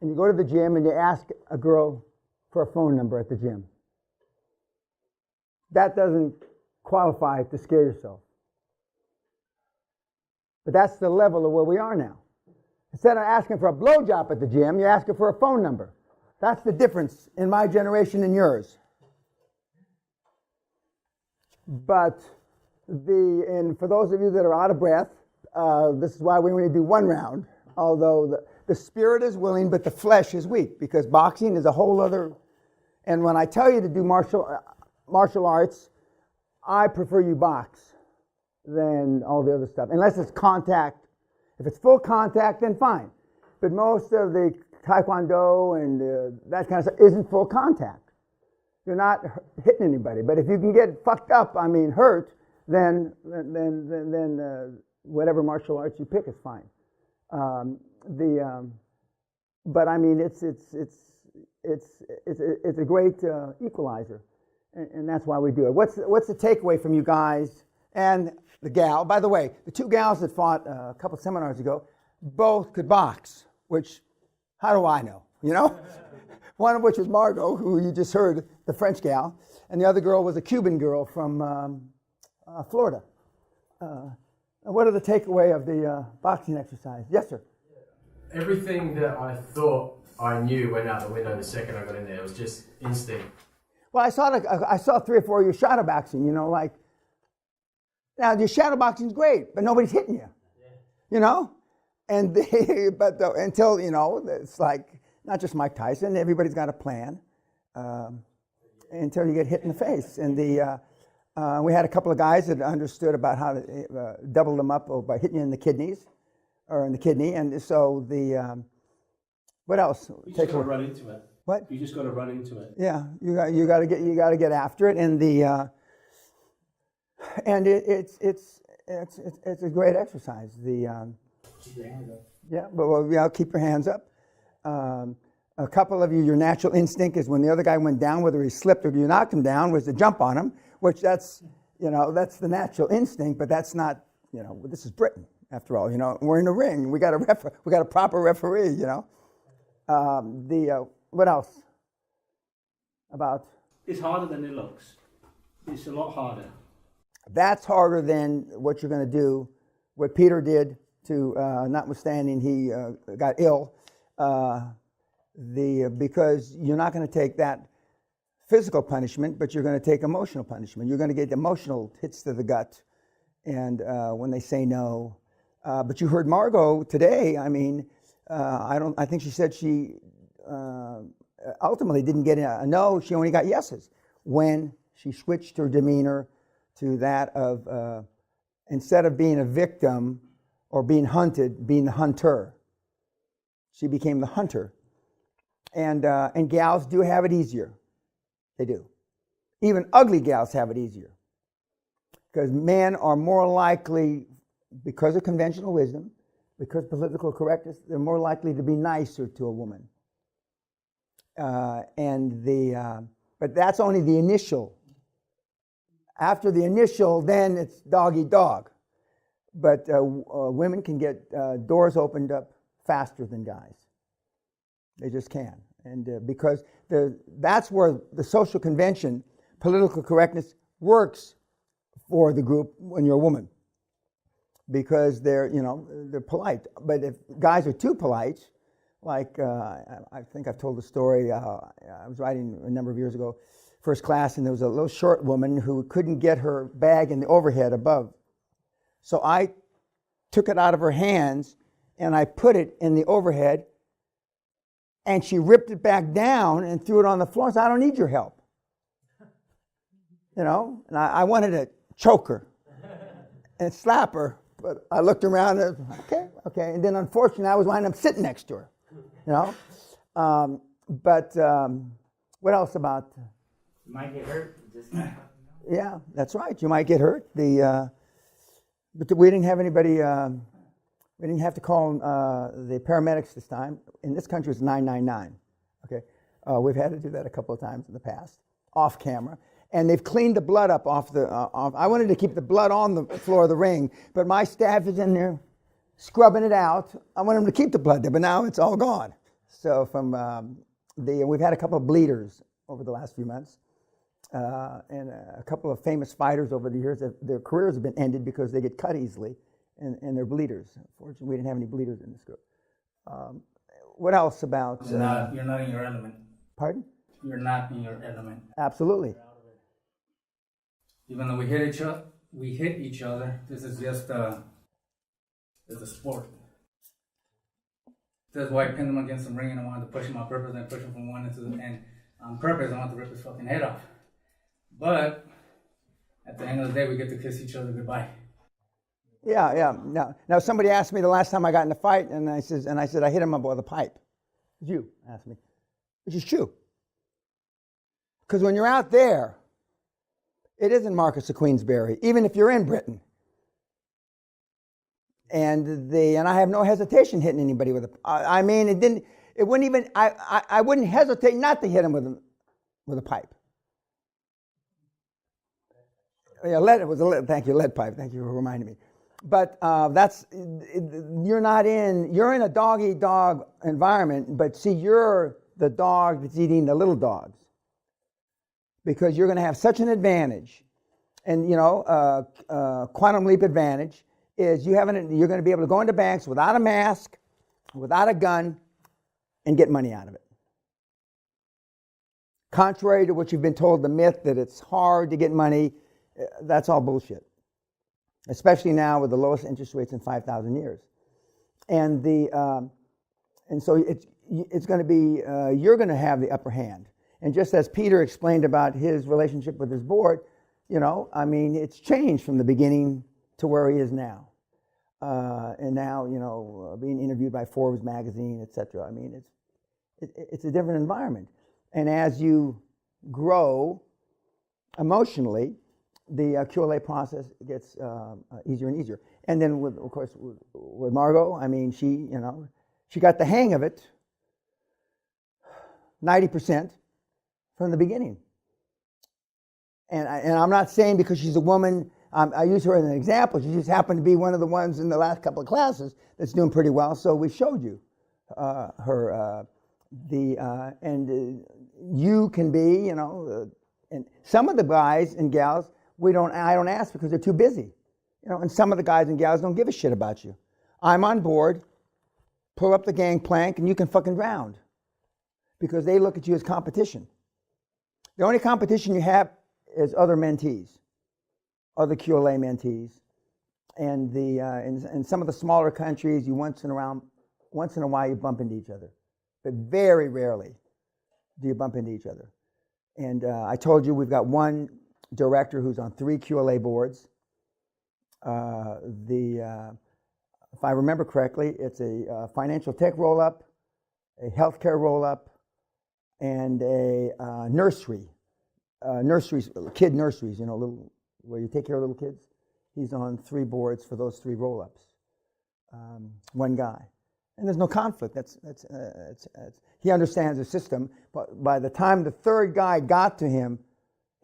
and you go to the gym and you ask a girl for a phone number at the gym. That doesn't qualify to scare yourself. But that's the level of where we are now. Instead of asking for a blowjob at the gym, you're asking for a phone number. That's the difference in my generation and yours. But and for those of you that are out of breath, this is why we only do one round. Although the spirit is willing, but the flesh is weak, because boxing is a whole other. And when I tell you to do martial arts, I prefer you box than all the other stuff, unless it's contact. If it's full contact, then fine. But most of the taekwondo and that kind of stuff isn't full contact. You're not hitting anybody. But if you can get fucked up, hurt, then whatever martial arts you pick is fine. But it's a great equalizer, and that's why we do it. What's the takeaway from you guys and the gal? By the way, the two gals that fought a couple seminars ago both could box, which, how do I know? You know, one of which was Margot, who you just heard, the French gal, and the other girl was a Cuban girl from Florida. What are the takeaway of the boxing exercise? Yes, sir. Everything that I thought I knew went out the window the second I got in there. It was just instinct. Well, I saw 3 or 4 of your shadow boxing. Now your shadow boxing is great, but nobody's hitting you. Yeah. And until it's like not just Mike Tyson. Everybody's got a plan until you get hit in the face. And we had a couple of guys that understood about how to double them up by hitting you in the kidneys. Or in the kidney, and so what else? You just got to run into it. What? You just got to run into it. Yeah, you got to get after it, and it's a great exercise. Keep your hands up. Yeah, but keep your hands up. A couple of you, your natural instinct is when the other guy went down, whether he slipped or you knocked him down, was to jump on him, which that's the natural instinct, but that's not. This is Britain. After all, we're in a ring. We got a proper referee. What else? About? It's harder than it looks. It's a lot harder. That's harder than what you're going to do. What Peter did to, notwithstanding he got ill, because you're not going to take that physical punishment, but you're going to take emotional punishment. You're going to get emotional hits to the gut, and when they say no. But you heard Margot today. I think she said she ultimately didn't get a no. She only got yeses when she switched her demeanor to that of instead of being a victim or being hunted, being the hunter. She became the hunter. And gals do have it easier. They do. Even ugly gals have it easier, because men are more likely, because of conventional wisdom, because political correctness, they're more likely to be nicer to a woman. But that's only the initial. After the initial, then it's dog eat dog. But women can get doors opened up faster than guys. They just can. And because that's where the social convention, political correctness, works for the group when you're a woman. Because they're polite. But if guys are too polite, like I think I've told the story, I was writing a number of years ago, first class, and there was a little short woman who couldn't get her bag in the overhead above. So I took it out of her hands and I put it in the overhead, and she ripped it back down and threw it on the floor and said, "I don't need your help." And I wanted to choke her and slap her. But I looked around and okay. And then unfortunately, I was winding up sitting next to her, But what else about? You might get hurt. Yeah, that's right. You might get hurt. But we didn't have anybody. We didn't have to call the paramedics this time. In this country, it's 999. Okay, we've had to do that a couple of times in the past, off camera. And they've cleaned the blood up off the. I wanted to keep the blood on the floor of the ring, but my staff is in there scrubbing it out. I wanted them to keep the blood there, but now it's all gone. So from we've had a couple of bleeders over the last few months, and a couple of famous fighters over the years. Their careers have been ended because they get cut easily, and they're bleeders. Unfortunately, we didn't have any bleeders in this group. What else about? You're not in your element. Pardon? You're not in your element. Absolutely. Even though we hit each other. This is just it's a sport. That's why I pinned him against the ring and I wanted to push him on purpose and push him from one into the end. On purpose, I wanted to rip his fucking head off. But at the end of the day, we get to kiss each other goodbye. Yeah. Now somebody asked me the last time I got in a fight, and I said I hit him up with a pipe. You asked me, which is true. Because when you're out there, it isn't Marcus of Queensberry, even if you're in Britain. And I have no hesitation hitting anybody with a. I mean, it wouldn't even. I wouldn't hesitate not to hit him with a pipe. Yeah, thank you, lead pipe. Thank you for reminding me. But you're in a dog-eat-dog environment, but see, you're the dog that's eating the little dogs. Because you're going to have such an advantage. And, quantum leap advantage is you're going to be able to go into banks without a mask, without a gun, and get money out of it. Contrary to what you've been told, the myth that it's hard to get money, that's all bullshit. Especially now with the lowest interest rates in 5,000 years. And so it's going to be, you're going to have the upper hand. And just as Peter explained about his relationship with his board, it's changed from the beginning to where he is now. And now, being interviewed by Forbes magazine, etc. I mean, it's a different environment. And as you grow emotionally, the QLA process gets easier and easier. And then, with Margot, I mean, she got the hang of it 90% from the beginning. And I'm not saying because she's a woman, I use her as an example. She just happened to be one of the ones in the last couple of classes that's doing pretty well. So we showed you her. And you can be, and some of the guys and gals, I don't ask because they're too busy. And some of the guys and gals don't give a shit about you. I'm on board, pull up the gangplank, and you can fucking drown. Because they look at you as competition. The only competition you have is other mentees, other QLA mentees. And in some of the smaller countries, once in a while you bump into each other. But very rarely do you bump into each other. And I told you we've got one director who's on 3 QLA boards. If I remember correctly, it's a financial tech roll-up, a healthcare roll-up, and a kid nurseries, little where you take care of little kids. He's on 3 boards for those 3 roll-ups. One guy. And there's no conflict. He understands the system, but by the time the 3rd guy got to him,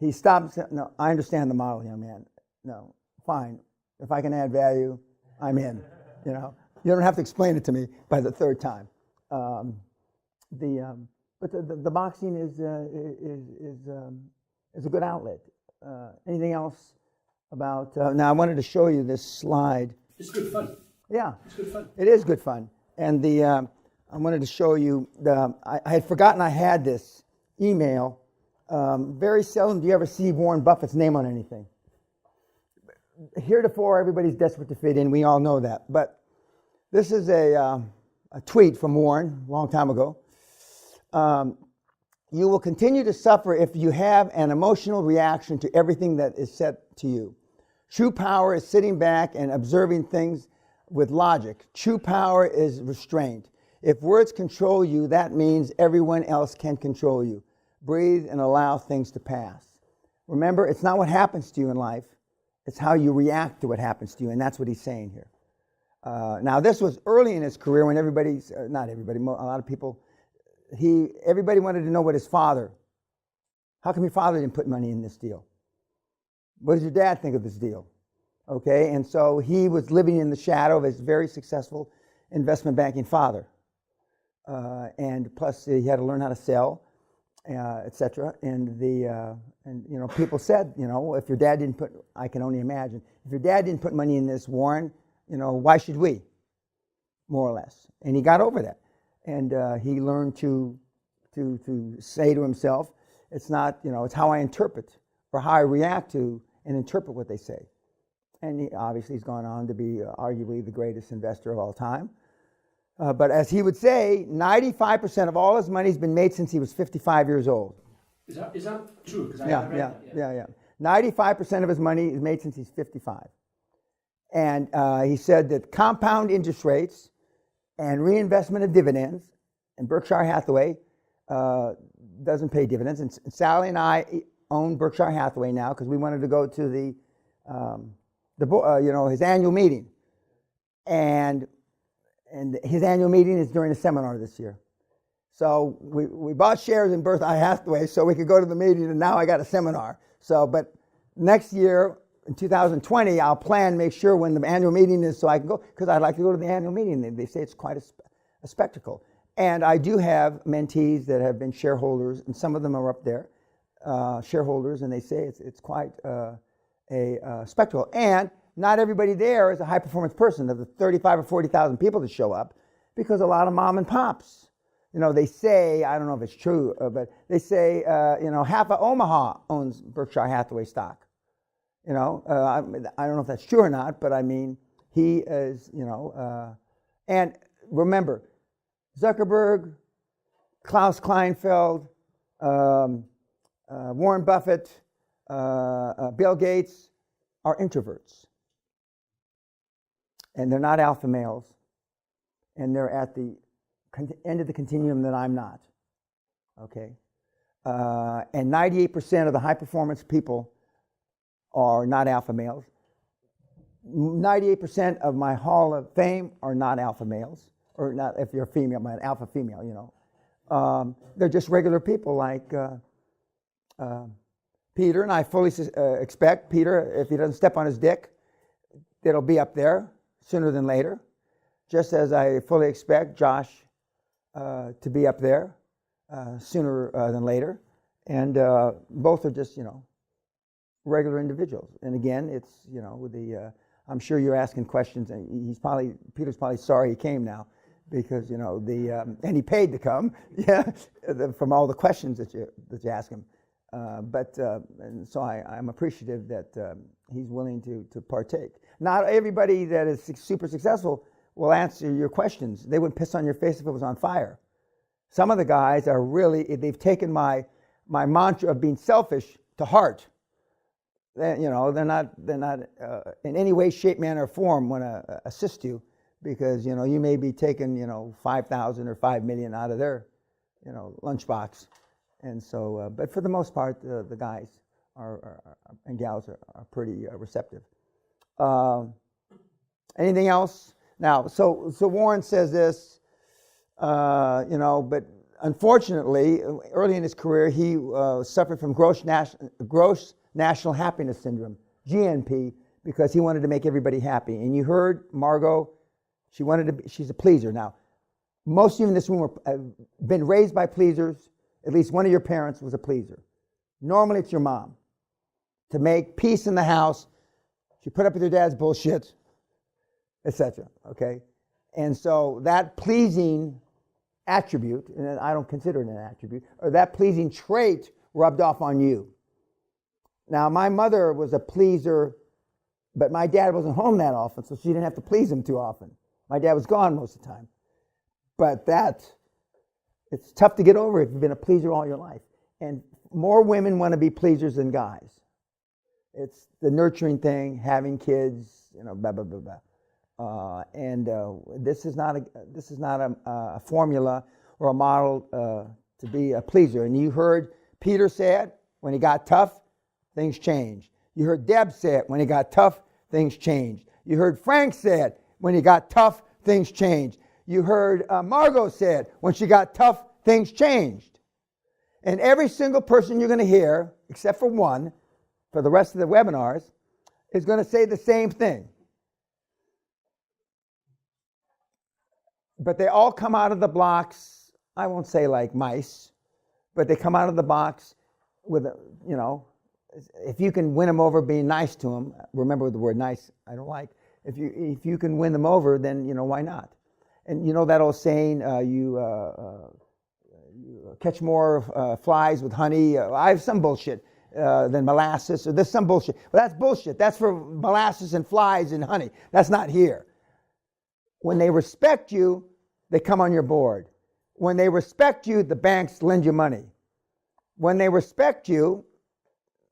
he stopped. No, I understand the model, young man. No, fine. If I can add value, I'm in. You don't have to explain it to me by the 3rd time. But the boxing is a good outlet. Anything else about? Now I wanted to show you this slide. It's good fun. Yeah, It's good fun. it is good fun. And I wanted to show you. I had forgotten I had this email. Very seldom do you ever see Warren Buffett's name on anything. Heretofore, everybody's desperate to fit in. We all know that. But this is a tweet from Warren a long time ago. You will continue to suffer if you have an emotional reaction to everything that is said to you. True power is sitting back and observing things with logic. True power is restraint. If words control you, that means everyone else can control you. Breathe and allow things to pass. Remember, it's not what happens to you in life. It's how you react to what happens to you, and that's what he's saying here. Now, this was early in his career when not everybody, a lot of people, everybody wanted to know what his father, how come your father didn't put money in this deal? What does your dad think of this deal? Okay, and so he was living in the shadow of his very successful investment banking father. and plus he had to learn how to sell, etc. And people said, if your dad didn't put, I can only imagine, if your dad didn't put money in this, Warren, why should we? More or less. And he got over that, and he learned to say to himself, it's not, it's how I interpret or how I react to and interpret what they say. And he's gone on to be arguably the greatest investor of all time. But as he would say, 95% of all his money has been made since he was 55 years old. Is that true? Because I Yeah, read that. yeah. 95% of his money is made since he's 55. And he said that compound interest rates and reinvestment of dividends, and Berkshire Hathaway doesn't pay dividends. And Sally and I own Berkshire Hathaway now because we wanted to go to his annual meeting, and his annual meeting is during a seminar this year. So we bought shares in Berkshire Hathaway so we could go to the meeting, and now I got a seminar. So, but next year in 2020, I'll plan, make sure when the annual meeting is, so I can go, because I'd like to go to the annual meeting. They say it's quite a spectacle. And I do have mentees that have been shareholders, and some of them are up there, shareholders, and they say it's quite a spectacle. And not everybody there is a high-performance person. Of the 35 or 40,000 people that show up, because a lot of mom and pops, they say, I don't know if it's true, but they say, half of Omaha owns Berkshire Hathaway stock. I don't know if that's true or not, but I mean, he is, and remember, Zuckerberg, Klaus Kleinfeld, Warren Buffett, Bill Gates are introverts. And they're not alpha males. And they're at the end of the continuum that I'm not. Okay? And 98% of the high performance people are not alpha males. 98% of my Hall of Fame are not alpha males. Or not, if you're a female, an alpha female, they're just regular people like Peter, and I fully expect Peter, if he doesn't step on his dick, it'll be up there sooner than later. Just as I fully expect Josh to be up there sooner than later. And both are just, regular individuals. And again, it's, I'm sure you're asking questions, and Peter's probably sorry he came now, because and he paid to come, from all the questions that you ask him. And so I'm appreciative that he's willing to partake. Not everybody that is super successful will answer your questions. They wouldn't piss on your face if it was on fire. Some of the guys are really, they've taken my mantra of being selfish to heart. They're not in any way, shape, manner, or form want to assist you, because you may be taking 5,000 or 5 million out of their lunchbox, and so but for the most part the guys and gals are pretty receptive. Anything else? Now, so Warren says this, but unfortunately, early in his career, he suffered from gross national happiness syndrome, GNP, because he wanted to make everybody happy. And you heard Margot, she's a pleaser. Now, most of you in this room have been raised by pleasers. At least one of your parents was a pleaser. Normally, it's your mom. To make peace in the house, she put up with your dad's bullshit, etc. Okay? And so that pleasing attribute, and I don't consider it an attribute, or that pleasing trait rubbed off on you. Now, my mother was a pleaser, but my dad wasn't home that often, so she didn't have to please him too often. My dad was gone most of the time. But it's tough to get over if you've been a pleaser all your life. And more women want to be pleasers than guys. It's the nurturing thing, having kids, blah, blah, blah, blah. This is not a formula or a model to be a pleaser. And you heard Peter say it, when he got tough, things changed. You heard Deb say it, when he got tough, things changed. You heard Frank say it, when he got tough, things changed. You heard Margot say it, when she got tough, things changed. And every single person you're going to hear, except for one, for the rest of the webinars, is going to say the same thing. but they all come out of the blocks, I won't say like mice, but they come out of the box with, if you can win them over being nice to them, remember the word nice, I don't like. If you can win them over, then, why not? And you know that old saying, you catch more flies with honey. I have some bullshit than molasses, or there's some bullshit. But that's bullshit. That's for molasses and flies and honey. That's not here. When they respect you, they come on your board. When they respect you, the banks lend you money. When they respect you,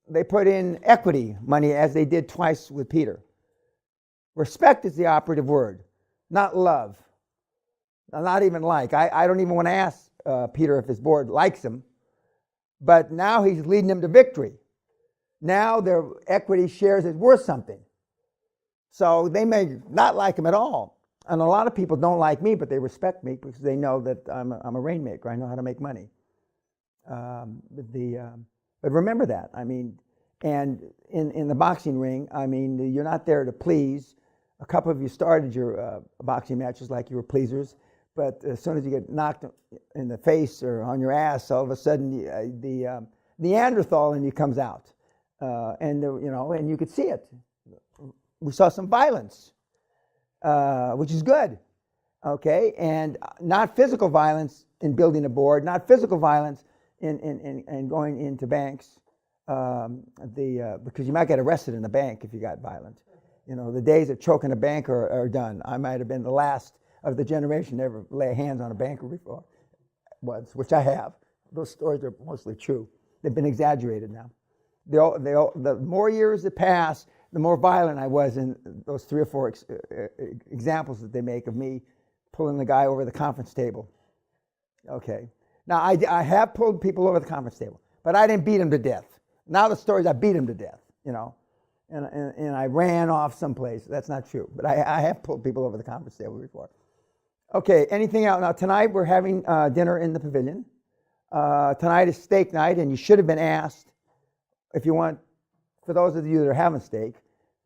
they put in equity money, as they did twice with Peter. Respect is the operative word, not love. Not even like. I don't even want to ask Peter if his board likes him, but now he's leading them to victory. Now their equity shares is worth something. So they may not like him at all. And a lot of people don't like me, but they respect me because they know that I'm a rainmaker. I know how to make money. But remember that. I mean, and in the boxing ring, I mean, you're not there to please. A couple of you started your boxing matches like you were pleasers, but as soon as you get knocked in the face or on your ass, all of a sudden the Neanderthal in you comes out, and you could see it. We saw some violence, which is good, okay, and not physical violence in building a board, not physical violence in going into banks, because you might get arrested in a bank if you got violent. The days of choking a banker are done. I might have been the last of the generation to ever lay hands on a banker before, once, which I have. Those stories are mostly true. They've been exaggerated now. The more years that pass, the more violent I was in those 3 or 4 examples that they make of me pulling the guy over the conference table. Okay. Now, I have pulled people over the conference table, but I didn't beat him to death. Now the stories, I beat him to death, and I ran off someplace. That's not true, but I have pulled people over the conference table before. Okay, anything else? Now, tonight we're having dinner in the pavilion. Tonight is steak night, and you should have been asked if you want, for those of you that are having steak,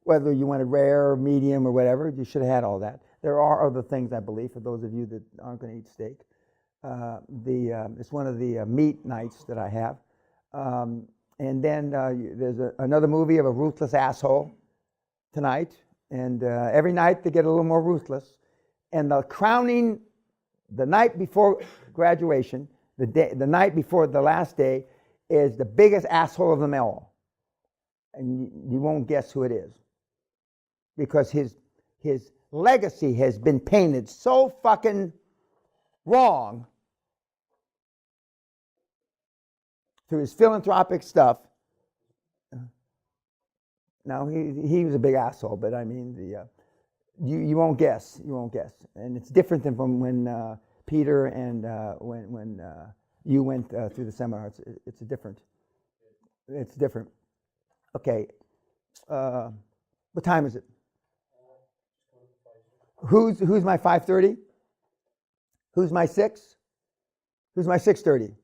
whether you wanted rare or medium or whatever, you should have had all that. There are other things, I believe, for those of you that aren't going to eat steak. It's one of the meat nights that I have. And then there's another movie of a ruthless asshole tonight. And every night they get a little more ruthless. And the night before graduation, the night before the last day, is the biggest asshole of them all. And you won't guess who it is. Because his legacy has been painted so fucking wrong through his philanthropic stuff. Now, he was a big asshole, but I mean, you won't guess. You won't guess. And it's different than from when Peter and when you went through the seminar. It's different. It's different. Okay. What time is it? Who's my 5:30? Who's my 6? Who's my 6:30?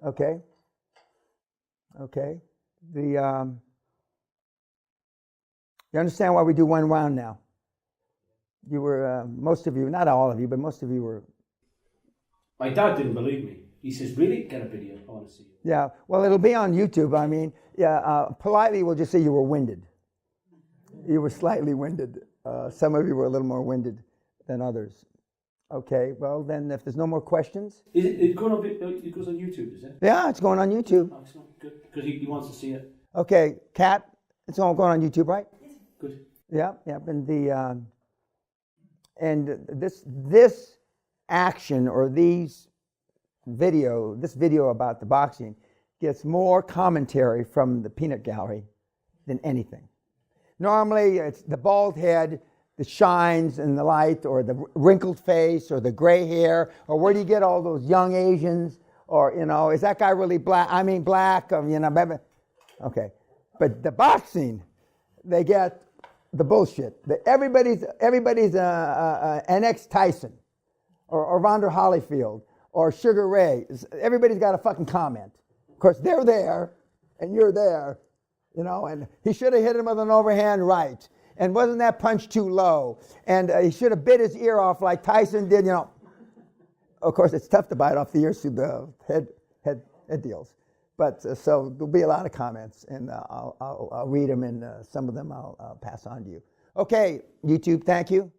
Okay. Okay. You understand why we do one round now? You were, most of you, not all of you, but most of you were. My dad didn't believe me. He says, really? Get a video. I want to see it. Yeah, well, it'll be on YouTube. I mean, politely we'll just say you were winded. You were slightly winded. Some of you were a little more winded than others. Okay, well then, if there's no more questions. It goes on YouTube, is it? Yeah, it's going on YouTube. Oh, excellent. Good. Because he wants to see it. Okay, Kat, it's all going on YouTube, right? Good. Yeah, yeah. And this action or this video about the boxing gets more commentary from the peanut gallery than anything. Normally, it's the bald head that shines in the light, or the wrinkled face, or the gray hair, or where do you get all those young Asians, or is that guy really black? I mean, black, okay. But the boxing, they get the bullshit. Everybody's an ex-Tyson, or Evander Holyfield, or Sugar Ray. Everybody's got a fucking comment. Of course, they're there, and you're there, and he should have hit him with an overhand right. And wasn't that punch too low? And he should have bit his ear off like Tyson did, you know. Of course, it's tough to bite off the ears through the head deals. But so there'll be a lot of comments, and I'll read them, and some of them I'll pass on to you. Okay, YouTube, thank you.